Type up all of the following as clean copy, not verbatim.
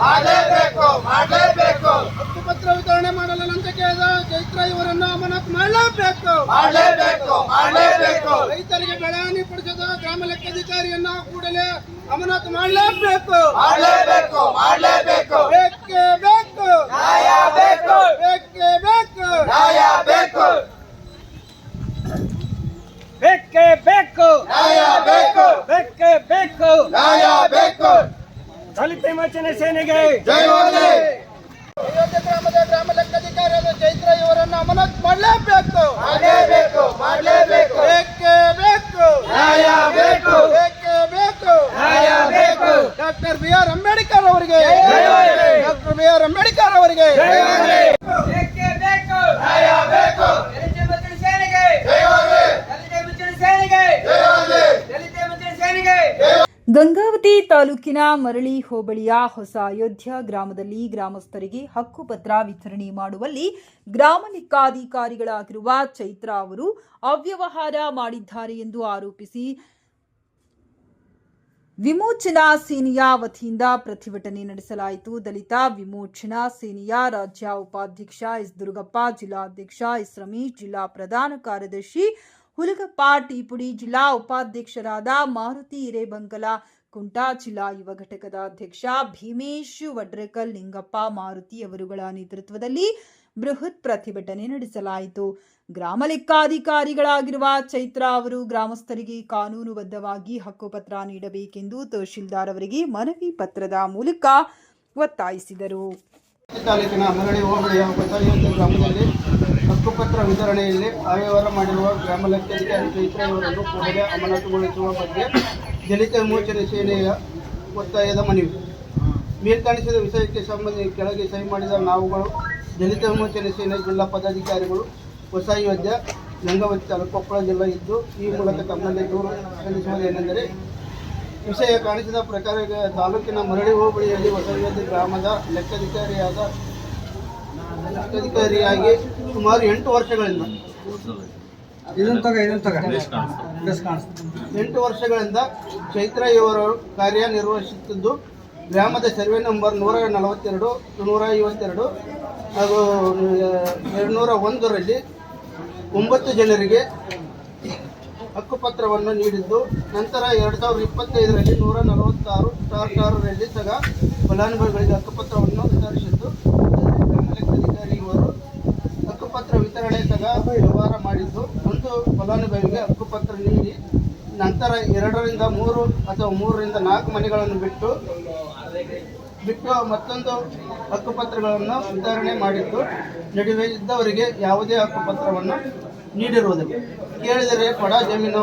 ಮಾಡಲೇಬೇಕು. ಹಕ್ಕುಪತ್ರ ವಿತರಣೆ ಮಾಡಲು ಲಂಚಕ್ಕೆದ ಚೈತ್ರ ಇವರನ್ನು ಅಮಾನತು ಮಾಡಲೇಬೇಕು. ರೈತರಿಗೆ ಬೆಳೆ ಹಾನಿ ಪಡಿಸದ ಗ್ರಾಮ ಲೆಕ್ಕಾಧಿಕಾರಿಯನ್ನ ಕೂಡಲೇ ಅಮಾನತು ಮಾಡಲೇಬೇಕು. ಬೇಕೇ ಬೇಕು. ದಲಿತ ವಿಮೋಚನೆ ಸೇನೆಗೆ ಅಯೋಧ್ಯೆ ಗ್ರಾಮದ ಗ್ರಾಮ ಲೆಕ್ಕಾಧಿಕಾರಿಯಾದ ಚೈತ್ರ ಇವರನ್ನು ಅಮಾನತು ಮಾಡಲೇಬೇಕು. ಬೇಕೇ ಬೇಕು. ಡಾಕ್ಟರ್ BR ಅಂಬೇಡ್ಕರ್ ಅವರಿಗೆ ಗಂಗಾವತಿ ತಾಲೂಕಿನ ಮರಳಿ ಹೋಬಳಿಯ ಹೊಸ ಅಯೋಧ್ಯ ಗ್ರಾಮದಲ್ಲಿ ಗ್ರಾಮಸ್ಥರಿಗೆ ಹಕ್ಕುಪತ್ರ ವಿತರಣೆ ಮಾಡುವಲ್ಲಿ ಗ್ರಾಮ ಲೆಕ್ಕಾಧಿಕಾರಿಗಳಾಗಿರುವ ಚೈತ್ರ ಅವರು ಅವ್ಯವಹಾರ ಮಾಡಿದ್ದಾರೆ ಎಂದು ಆರೋಪಿಸಿ ವಿಮೋಚನಾ ಸೇನೆಯ ವತಿಯಿಂದ ಪ್ರತಿಭಟನೆ ನಡೆಸಲಾಯಿತು. ದಲಿತ ವಿಮೋಚನಾ ಸೇನೆಯ ರಾಜ್ಯ ಉಪಾಧ್ಯಕ್ಷ ಎಸ್ ದುರ್ಗಪ್ಪ, ಜಿಲ್ಲಾಧ್ಯಕ್ಷ ಎಸ್ ರಮೇಶ್, ಜಿಲ್ಲಾ ಪ್ರಧಾನ ಕಾರ್ಯದರ್ಶಿ ಹುಲಗಪ್ಪ ಟಿಪುಡಿ, ಜಿಲ್ಲಾ ಉಪಾಧ್ಯಕ್ಷರಾದ ಮಾರುತಿ ಹಿರೇಬಂಗಲ ಕುಂಟ, ಜಿಲ್ಲಾ ಯುವ ಘಟಕದ ಅಧ್ಯಕ್ಷ ಭೀಮೇಶ್ ವಡ್ರೇಕಲ್, ನಿಂಗಪ್ಪ ಮಾರುತಿ ಅವರುಗಳ ನೇತೃತ್ವದಲ್ಲಿ ಬೃಹತ್ ಪ್ರತಿಭಟನೆ ನಡೆಸಲಾಯಿತು. ಗ್ರಾಮ ಲೆಕ್ಕಾಧಿಕಾರಿಗಳಾಗಿರುವ ಚೈತ್ರ ಅವರು ಗ್ರಾಮಸ್ಥರಿಗೆ ಕಾನೂನುಬದ್ಧವಾಗಿ ಹಕ್ಕುಪತ್ರ ನೀಡಬೇಕೆಂದು ತಹಶೀಲ್ದಾರ್ ಅವರಿಗೆ ಮನವಿ ಪತ್ರದ ಮೂಲಕ ಒತ್ತಾಯಿಸಿದರು. ತಾಲೂಕಿನ ಮರಳಿ ಹೋಬಳಿಯ ಹೊಸ ಅಯೋಧ್ಯೆ ಗ್ರಾಮದಲ್ಲಿ ಹಕ್ಕುಪತ್ರ ವಿತರಣೆಯಲ್ಲಿ ಅವ್ಯವಹಾರ ಮಾಡಿರುವ ಗ್ರಾಮ ಲೆಕ್ಕಾಧಿಕಾರಿ ಚೈತ್ರ ಇವರನ್ನು ಕೂಡಲೇ ಅಮಾನತುಗೊಳಿಸುವ ಬಗ್ಗೆ ದಲಿತ ವಿಮೋಚನೆ ಸೇನೆಯ ಒತ್ತಾಯದ ಮನವಿ. ಮೇಲ್ಕಾಣಿಸಿದ ವಿಷಯಕ್ಕೆ ಸಂಬಂಧಿಸಿ ಕೆಳಗೆ ಸಹಿ ಮಾಡಿದ ನಾವುಗಳು ದಲಿತ ವಿಮೋಚನೆ ಸೇನೆ ಜಿಲ್ಲಾ ಪದಾಧಿಕಾರಿಗಳು ಹೊಸ ಅಯೋಧ್ಯೆ ಗಂಗಾವತಿ ತಾಲೂಕು ಕೊಪ್ಪಳ ಜಿಲ್ಲೆ ಇದ್ದು ಈ ಮೂಲಕ ತಮ್ಮಲ್ಲಿ ದೂರು ಸಲ್ಲಿಸುವುದೇನೆಂದರೆ, ವಿಷಯ ಕಾಣಿಸಿದ ಪ್ರಕಾರ ತಾಲೂಕಿನ ಮರಳಿ ಹೋಬಳಿಯಲ್ಲಿ ಹೊಸ ಅಯೋಧ್ಯೆ ಗ್ರಾಮದ ಲೆಕ್ಕಾಧಿಕಾರಿಯಾಗಿ ಸುಮಾರು 8 ವರ್ಷಗಳಿಂದ 8 ವರ್ಷಗಳಿಂದ ಚೈತ್ರ ಇವರು ಕಾರ್ಯನಿರ್ವಹಿಸುತ್ತಿದ್ದು ಗ್ರಾಮದ ಸರ್ವೆ ನಂಬರ್ 142, 152 ಹಾಗೂ 201ರಲ್ಲಿ 9 ಜನರಿಗೆ ಹಕ್ಕುಪತ್ರವನ್ನು ನೀಡಿದ್ದು, ನಂತರ 2025ರಲ್ಲಿ 146ರಲ್ಲಿ ಸಹ ಫಲಾನುಭವಿಗಳಿಗೆ ಹಕ್ಕುಪತ್ರವನ್ನು ವಿತರಿಸಿದ್ದು, ಗ್ರಾಮ ಲೆಕ್ಕಾಧಿಕಾರಿ ಇವರು ಹಕ್ಕುಪತ್ರ ವಿತರಣೆ ಸಹ ವ್ಯವಹಾರ ಮಾಡಿದ್ದು, ಒಂದು ಫಲಾನುಭವಿಗೆ ಹಕ್ಕುಪತ್ರ ನೀಡಿ ನಂತರ 2ರಿಂದ 3 ಅಥವಾ 3ರಿಂದ 4 ಮನೆಗಳನ್ನು ಬಿಟ್ಟು ಮತ್ತೊಂದು ಹಕ್ಕುಪತ್ರಗಳನ್ನು ವಿತರಣೆ ಮಾಡಿದ್ದು, ನಡುವೆ ಇದ್ದವರಿಗೆ ಯಾವುದೇ ಹಕ್ಕುಪತ್ರವನ್ನು ನೀಡಿರುವುದಿಲ್ಲ. ಕೇಳಿದರೆ ಪಡ ಜಮೀನು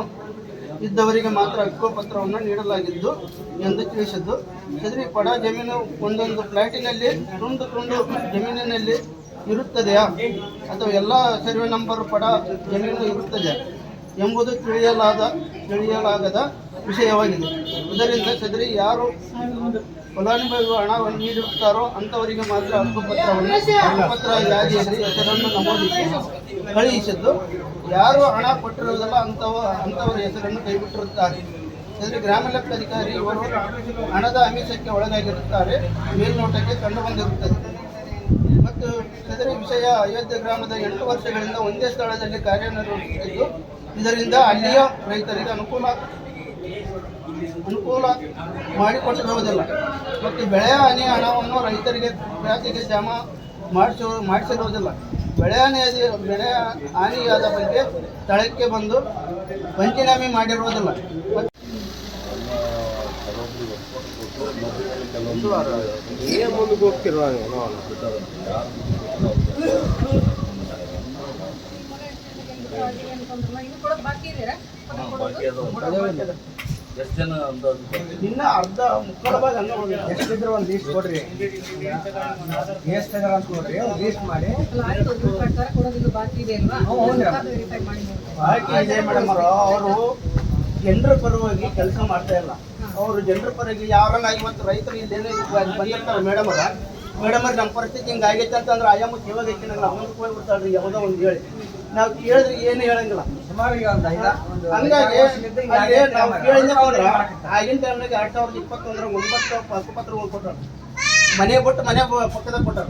ಇದ್ದವರಿಗೆ ಮಾತ್ರ ಹಕ್ಕುಪತ್ರವನ್ನು ನೀಡಲಾಗಿದ್ದು ಎಂದು ತಿಳಿಸಿದ್ದು, ಸದರಿ ಪಡ ಜಮೀನು ಒಂದೊಂದು ಫ್ಲಾಟಿನಲ್ಲಿ ತುಂಡು ಜಮೀನಿನಲ್ಲಿ ಇರುತ್ತದೆಯಾ ಅಥವಾ ಎಲ್ಲ ಸರ್ವೆ ನಂಬರ್ ಪಡ ಜಮೀನು ಇರುತ್ತದೆ ಎಂಬುದು ತಿಳಿಯಲಾಗದ ವಿಷಯವಾಗಿದೆ. ಇದರಿಂದ ಸದರಿ ಯಾರು ಫಲಾನುಭವಿಗಳು ಹಣವನ್ನು ನೀಡಿರುತ್ತಾರೋ ಅಂಥವರಿಗೆ ಮಾತ್ರ ಹಕ್ಕುಪತ್ರ ಯಾದಿಯಲ್ಲಿ ಹೆಸರನ್ನು ನಮೂದಿಸಿ ಕಳುಹಿಸಿದ್ದು, ಯಾರು ಹಣ ಕೊಟ್ಟಿರುವುದಿಲ್ಲ ಅಂಥವರ ಹೆಸರನ್ನು ಕೈಬಿಟ್ಟಿರುತ್ತಾರೆ. ಸದರಿ ಗ್ರಾಮ ಲೆಕ್ಕಾಧಿಕಾರಿ ಇವರು ಹಣದ ಆಮಿಷಕ್ಕೆ ಒಳಗಾಗಿರುತ್ತಾರೆ ಮೇಲ್ನೋಟಕ್ಕೆ ಕಂಡುಬಂದಿರುತ್ತದೆ. ಮತ್ತು ಸದರಿ ವಿಷಯ ಅಯೋಧ್ಯೆ ಗ್ರಾಮದ 8 ವರ್ಷಗಳಿಂದ ಒಂದೇ ಸ್ಥಳದಲ್ಲಿ ಕಾರ್ಯನಿರ್ವಹಿಸುತ್ತಿದ್ದು, ಇದರಿಂದ ಅಲ್ಲಿಯ ರೈತರಿಗೆ ಅನುಕೂಲ ಮಾಡಿಕೊಟ್ಟಿರುವುದಿಲ್ಲ ಮತ್ತು ಬೆಳೆ ಹಾನಿ ಹಣವನ್ನು ರೈತರಿಗೆ ಖಾತೆಗೆ ಜಮಾ ಮಾಡಿಸಿರುವುದಿಲ್ಲ. ಬೆಳೆ ಹಾನಿಯಾದ ಬಗ್ಗೆ ಸ್ಥಳಕ್ಕೆ ಬಂದು ಪಂಚನಾಮೆ ಮಾಡಿರುವುದಿಲ್ಲ. ಇನ್ನ ಅರ್ಧ ಮುಕ್ಕಾಲ ಭಾಗ ಎಷ್ಟಿದ್ರು ಒಂದು ಲೀಸ್ಟ್ ಕೊಡ್ರಿ, ಎಷ್ಟು ಅಂತ ಕೊಡ್ರಿ, ಲೀಸ್ಟ್ ಮಾಡಿ. ಬಾಕಿ ಇದೆ ಮೇಡಮ್ ಅವರು ಜನರ ಪರವಾಗಿ ಕೆಲಸ ಮಾಡ್ತಾ ಇಲ್ಲ. ಅವರು ಜನರ ಪರವಾಗಿ ಯಾರನ್ನ ಇವತ್ತು ರೈತರು ಇಲ್ಲೇನೆ ಬಂದಿರ್ತಾರೆ ಮೇಡಮ್ ಅವ್ರಿಗೆ ನಮ್ಮ ಪರಿಸ್ಥಿತಿ ಹಿಂಗೆ ಆಗೈತೆ ಅಂತಂದ್ರೆ ಆಯಾಮಕ್ಕೆ ಯಾವಾಗ ಐತಿನಲ್ಲ ಮುಂದಕ್ಕೆ ಹೋಗ್ಬಿಡ್ತಾಳ್ರಿ ಯಾವುದೋ ಒಂದು ಹೇಳಿ ನಾವು ಕೇಳಿದ್ರೆ ಏನು ಹೇಳಂಗಿಲ್ಲ. ಹಂಗಾಗಿ ನಾವು ಕೇಳಿದ್ರೆ ಆಗಿನ ಟೈಮ್ನಾಗ 2021 9 ಹಕ್ಕುಪತ್ರಗಳು ಕೊಟ್ಟರು. ಮನೆ ಬಿಟ್ಟು ಮನೆ ಪಕ್ಕದಾಗ ಕೊಟ್ಟಾರ.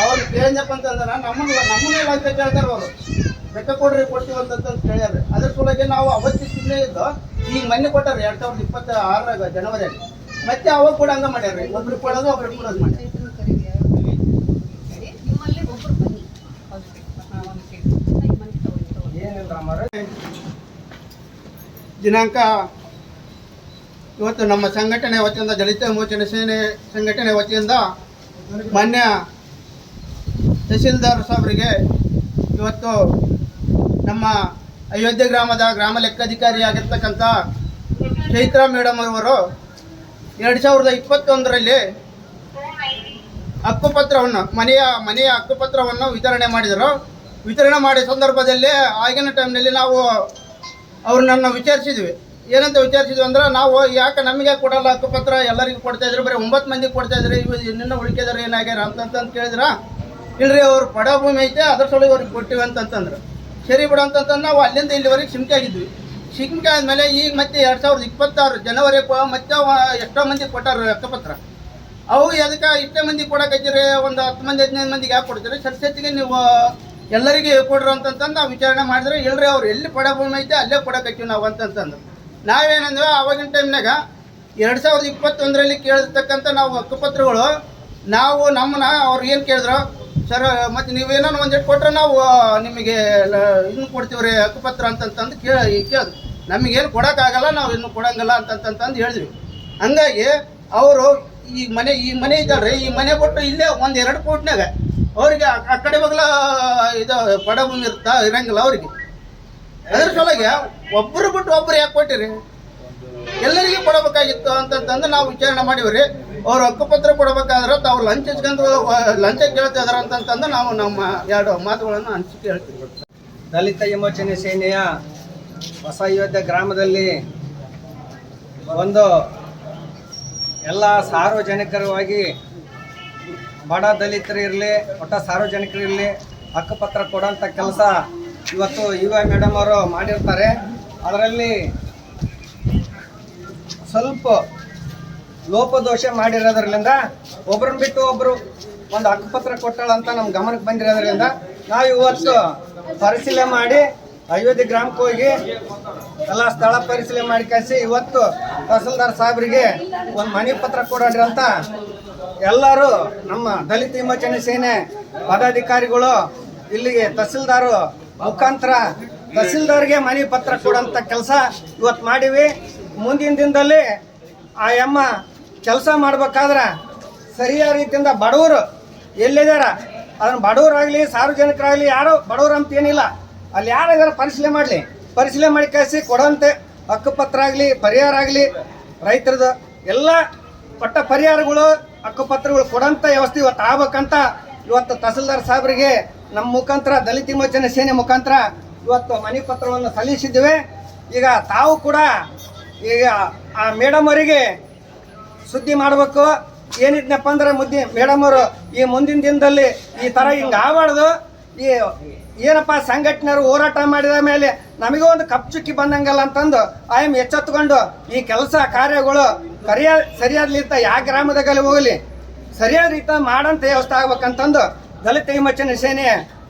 ಅವ್ರು ಕೇಳಿದಪ್ಪ ಅಂತಂದ್ರೆ ನಮ್ಮನ್ನೆಲ್ಲ ಅಂತ ಕೇಳ್ತಾರೆ ಅವರು, ಲೆಕ್ಕ ಕೊಡ್ರಿ ಕೊಡ್ತೀವಿ ಅಂತ ಕೇಳ್ಯಾರ. ಅದ್ರ ಸಲುವಾಗಿ ನಾವು ಅವತ್ತಿ ಸುಮ್ಮನೆ ಇದ್ದು ಈಗ ಮೊನ್ನೆ ಕೊಟ್ಟಾರ 2026 ಜನವರಿಯಲ್ಲಿ. ಮತ್ತೆ ಅವಾಗ ಕೂಡ ಹಂಗ ಮಾಡ್ಯಾರ್ರಿ, ಒಬ್ರಿಗೆ ಕೊಡೋದು ಒಬ್ರಿಗೆ ಕೊಡೋದು ಮಾಡ್ಯಾರ. ದಿನಾಂಕ ಇವತ್ತು ನಮ್ಮ ಸಂಘಟನೆ ವತಿಯಿಂದ ದಲಿತ ವಿಮೋಚನೆ ಸೇನೆ ಸಂಘಟನೆ ವತಿಯಿಂದ ಮಾನ್ಯ ತಹಸೀಲ್ದಾರ್ ಸಾಹೇಬರಿಗೆ ಇವತ್ತು ನಮ್ಮ ಅಯೋಧ್ಯೆ ಗ್ರಾಮದ ಗ್ರಾಮ ಲೆಕ್ಕಾಧಿಕಾರಿ ಆಗಿರ್ತಕ್ಕಂಥ ಚೈತ್ರಾ ಮೇಡಮ್ ಅವರು 2021ರಲ್ಲಿ ಹಕ್ಕುಪತ್ರವನ್ನು ಮನೆಯ ಹಕ್ಕುಪತ್ರವನ್ನು ವಿತರಣೆ ಮಾಡಿದರು. ವಿತರಣೆ ಮಾಡಿದ ಸಂದರ್ಭದಲ್ಲಿ ಆಗಿನ ಟೈಮ್ನಲ್ಲಿ ನಾವು ಅವ್ರನ್ನ ವಿಚಾರಿಸಿದ್ವಿ. ಏನಂತ ವಿಚಾರಿಸಿದ್ವಿ ಅಂದ್ರೆ, ನಾವು ಯಾಕೆ ನಮಗೆ ಕೊಡಲ್ಲ ಹಕ್ಕುಪತ್ರ, ಎಲ್ಲರಿಗೂ ಕೊಡ್ತಾ ಇದ್ರು, ಬರೀ 9 ಮಂದಿ ಕೊಡ್ತಾ ಇದ್ರಿ, ಇನ್ನೂ ಉಳಿಕೆದಾರೆ ಏನಾಗ್ಯಾರ ಅಂತಂತ ಕೇಳಿದ್ರ. ಇಲ್ರಿ ಅವ್ರು ಪಡಭೂಮಿ ಐತೆ ಅದ್ರ ಸಲುವಾಗಿ ಅವ್ರಿಗೆ ಕೊಟ್ಟಿವಿ ಅಂತಂತಂದ್ರೆ, ಸರಿ ಬಿಡು ಅಂತಂತಂದು ನಾವು ಅಲ್ಲಿಂದ ಇಲ್ಲಿವರೆಗೆ ಸಿಮ್ಕೆ ಆಗಿದ್ವಿ. ಸಿಮ್ಕೆ ಆದಮೇಲೆ ಈಗ ಮತ್ತೆ 2026 ಜನವರಿ ಮತ್ತೆ ಎಷ್ಟೋ ಮಂದಿ ಕೊಟ್ಟಾರ ಹಕ್ಕುಪತ್ರ. ಅವು ಅದಕ್ಕೆ ಇಷ್ಟೇ ಮಂದಿ ಕೊಡಕತ್ತೀರಿ, ಒಂದು 10 ಮಂದಿ 15 ಮಂದಿಗೆ ಯಾಕೆ ಕೊಡ್ತೀರಿ, ಸದ್ಯಕ್ಕೆ ನೀವು ಎಲ್ಲರಿಗೆ ಕೊಡ್ರಿ ಅಂತಂತಂದು ನಾವು ವಿಚಾರಣೆ ಮಾಡಿದ್ರೆ, ಇಲ್ರಿ ಅವ್ರು ಎಲ್ಲಿ ಪಡಭೂಮಿ ಐತೆ ಅಲ್ಲೇ ಕೊಡಕತ್ತೀವಿ ನಾವು ಅಂತಂತಂದು. ನಾವೇನಂದ್ರೆ ಆವಾಗಿನ ಟೈಮ್ನಾಗ 2021ರಲ್ಲಿ ಕೇಳಿರ್ತಕ್ಕಂಥ ನಾವು ಹಕ್ಕುಪತ್ರಗಳು, ನಾವು ನಮ್ಮನ್ನ ಅವ್ರು ಏನು ಕೇಳಿದ್ರು, ಸರ್ ಮತ್ತು ನೀವೇನೋ ಒಂದಿಟ್ಟು ಕೊಟ್ಟರೆ ನಾವು ನಿಮಗೆ ಇನ್ನು ಕೊಡ್ತೀವಿ ರೀ ಹಕ್ಕುಪತ್ರ ಅಂತಂತಂದು ಕೇಳಿದ್ರು. ನಮಗೇನು ಕೊಡೋಕ್ಕಾಗಲ್ಲ, ನಾವು ಇನ್ನು ಕೊಡಂಗಿಲ್ಲ ಅಂತಂತಂದು ಹೇಳಿದ್ವಿ. ಹಂಗಾಗಿ ಅವರು ಈ ಮನೆ ಇದ್ದಾಳ್ರಿ, ಈ ಮನೆ ಕೊಟ್ಟು ಇಲ್ಲೇ 1-2 ಕೋಟಿನಾಗ ಅವ್ರಿಗೆ ಆ ಕಡೆ ಬಗಲ ಇದು ಪಡಭೂಮಿ ಇರಂಗಿಲ್ಲ ಅವ್ರಿಗೆ. ಅದ್ರ ಸಲುವಾಗಿ ಒಬ್ಬರು ಬಿಟ್ಟು ಒಬ್ಬರು ಯಾಕೆ ಕೊಟ್ಟಿರಿ, ಎಲ್ಲರಿಗೂ ಕೊಡಬೇಕಾಗಿತ್ತು ಅಂತಂತಂದು ನಾವು ವಿಚಾರಣೆ ಮಾಡಿವ್ರಿ. ಅವ್ರು ಹಕ್ಕುಪತ್ರ ಕೊಡಬೇಕಾದ್ರೆ ತಾವು ಲಂಚ ಕೇಳ್ತಾ ಇದಾರೆ ಅಂತಂತಂದು ನಾವು ನಮ್ಮ 2 ಮಾತುಗಳನ್ನು ಹಂಚಿಕೆ ಹೇಳ್ತೀವಿ. ದಲಿತ ವಿಮೋಚನೆ ಸೇನೆಯ ಹೊಸ ಅಯೋಧ್ಯೆ ಗ್ರಾಮದಲ್ಲಿ ಒಂದು ಎಲ್ಲ ಸಾರ್ವಜನಿಕರವಾಗಿ ಬಡ ದಲಿತರು ಇರಲಿ, ಒಟ್ಟ ಸಾರ್ವಜನಿಕರು ಇರಲಿ, ಹಕ್ಕುಪತ್ರ ಕೊಡೋಂಥ ಕೆಲಸ ಇವತ್ತು ಮೇಡಮ್ ಅವರು ಮಾಡಿರ್ತಾರೆ. ಅದರಲ್ಲಿ ಸ್ವಲ್ಪ ಲೋಪದೋಷ ಮಾಡಿರೋದ್ರಿಂದ ಒಬ್ರನ್ನ ಬಿಟ್ಟು ಒಬ್ಬರು ಒಂದು ಹಕ್ಕುಪತ್ರ ಕೊಟ್ಟಾಳಂತ ನಮ್ಮ ಗಮನಕ್ಕೆ ಬಂದಿರೋದ್ರಿಂದ ನಾವು ಇವತ್ತು ಪರಿಶೀಲನೆ ಮಾಡಿ ಅಯೋಧ್ಯೆ ಗ್ರಾಮಕ್ಕೆ ಹೋಗಿ ಎಲ್ಲ ಸ್ಥಳ ಪರಿಶೀಲನೆ ಮಾಡಿ ಕಳಿಸಿ ಇವತ್ತು ತಹಸೀಲ್ದಾರ್ ಸಾಹೇಬರಿಗೆ ಒಂದು ಮನವಿ ಪತ್ರ ಕೊಡ್ರಿ ಅಂತ ಎಲ್ಲರೂ ನಮ್ಮ ದಲಿತ ವಿಮೋಚನೆ ಸೇನೆ ಪದಾಧಿಕಾರಿಗಳು ಇಲ್ಲಿಗೆ ತಹಸೀಲ್ದಾರ್ ಮುಖಾಂತರ ತಹಸೀಲ್ದಾರ್ಗೆ ಮನವಿ ಪತ್ರ ಕೊಡೋಂಥ ಕೆಲಸ ಇವತ್ತು ಮಾಡೀವಿ. ಮುಂದಿನ ದಿನದಲ್ಲಿ ಆ ಅಮ್ಮ ಕೆಲಸ ಮಾಡ್ಬೇಕಾದ್ರೆ ಸರಿಯಾದ ರೀತಿಯಿಂದ ಬಡವರು ಎಲ್ಲಿದ್ದಾರ ಅದನ್ನು ಬಡವರಾಗಲಿ ಸಾರ್ವಜನಿಕರಾಗಲಿ ಯಾರು ಬಡವರು ಅಂತ ಏನಿಲ್ಲ, ಅಲ್ಲಿ ಯಾರಿಗಾರ ಪರಿಶೀಲನೆ ಮಾಡಿ ಕಳಿಸಿ ಕೊಡೋಂತೆ ಹಕ್ಕುಪತ್ರ ಆಗಲಿ ಪರಿಹಾರ ಆಗಲಿ ರೈತರದ್ದು ಎಲ್ಲ ಪಟ್ಟ ಪರಿಹಾರಗಳು ಹಕ್ಕುಪತ್ರಗಳು ಕೊಡೋಂಥ ವ್ಯವಸ್ಥೆ ಇವತ್ತು ಆಗ್ಬೇಕಂತ ಇವತ್ತು ತಹಸೀಲ್ದಾರ್ ಸಾಹೇಬರಿಗೆ ನಮ್ಮ ಮುಖಾಂತರ ದಲಿತ ವಿಮೋಚನೆ ಸೇನೆ ಮುಖಾಂತರ ಇವತ್ತು ಮನವಿ ಪತ್ರವನ್ನು ಸಲ್ಲಿಸಿದ್ದೇವೆ. ಈಗ ತಾವು ಕೂಡ ಈಗ ಆ ಮೇಡಮ್ ಅವರಿಗೆ ಸುದ್ದಿ ಮಾಡಬೇಕು. ಏನಿದ್ನಪ್ಪ ಅಂದ್ರೆ ಮೇಡಮ್ ಅವರು ಈ ಮುಂದಿನ ದಿನದಲ್ಲಿ ಈ ಥರ ಹಿಂಗೆ ಆಗಬಾರ್ದು, ಈ ಏನಪ್ಪ ಸಂಘಟನೆಯವರು ಹೋರಾಟ ಮಾಡಿದ ಮೇಲೆ ನಮಗೂ ಒಂದು ಕಪ್ಪು ಚುಕ್ಕಿ ಬಂದಂಗಲ್ಲ ಅಂತಂದು ಆಯಮ್ ಎಚ್ಚೆತ್ತುಕೊಂಡು ಈ ಕೆಲಸ ಕಾರ್ಯಗಳು ಸರಿಯಾದ ರೀತಿ ಯಾವ ಗ್ರಾಮದಾಗಲಿ ಹೋಗಲಿ ಸರಿಯಾದ ರೀತಿ ಮಾಡೋಂಥ ವ್ಯವಸ್ಥೆ ಆಗ್ಬೇಕಂತಂದು ದಲಿತ ವಿಮೋಚನೆ ಸೇನೆ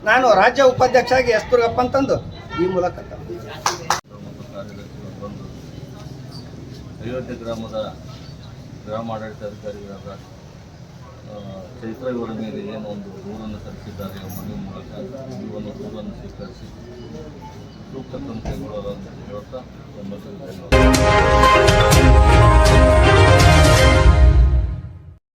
ನಾನು ರಾಜ್ಯ ಉಪಾಧ್ಯಕ್ಷ ಆಗಿ ಎಸ್ ದುರ್ಗಪ್ಪ ಅಂತಂದು ಈ ಮೂಲಕ ಅಯೋಧ್ಯೆ ಗ್ರಾಮದ ಗ್ರಾಮಾಡಳಿತಾಧಿಕಾರಿಗಳಾದ ಚೈತ್ರ ಇವರ ಮೇಲೆ ಏನೋ ಒಂದು ದೂರನ್ನು ಸಲ್ಲಿಸಿದ್ದಾರೆ ಮನವಿ ಮೂಲಕ ಈ ಒಂದು ದೂರನ್ನು ಸ್ವೀಕರಿಸಿ ಸೂಕ್ತ ಕ್ರಮ ಕೈಗೊಳ್ಳಲು ಅಂತ ಹೇಳುತ್ತಾ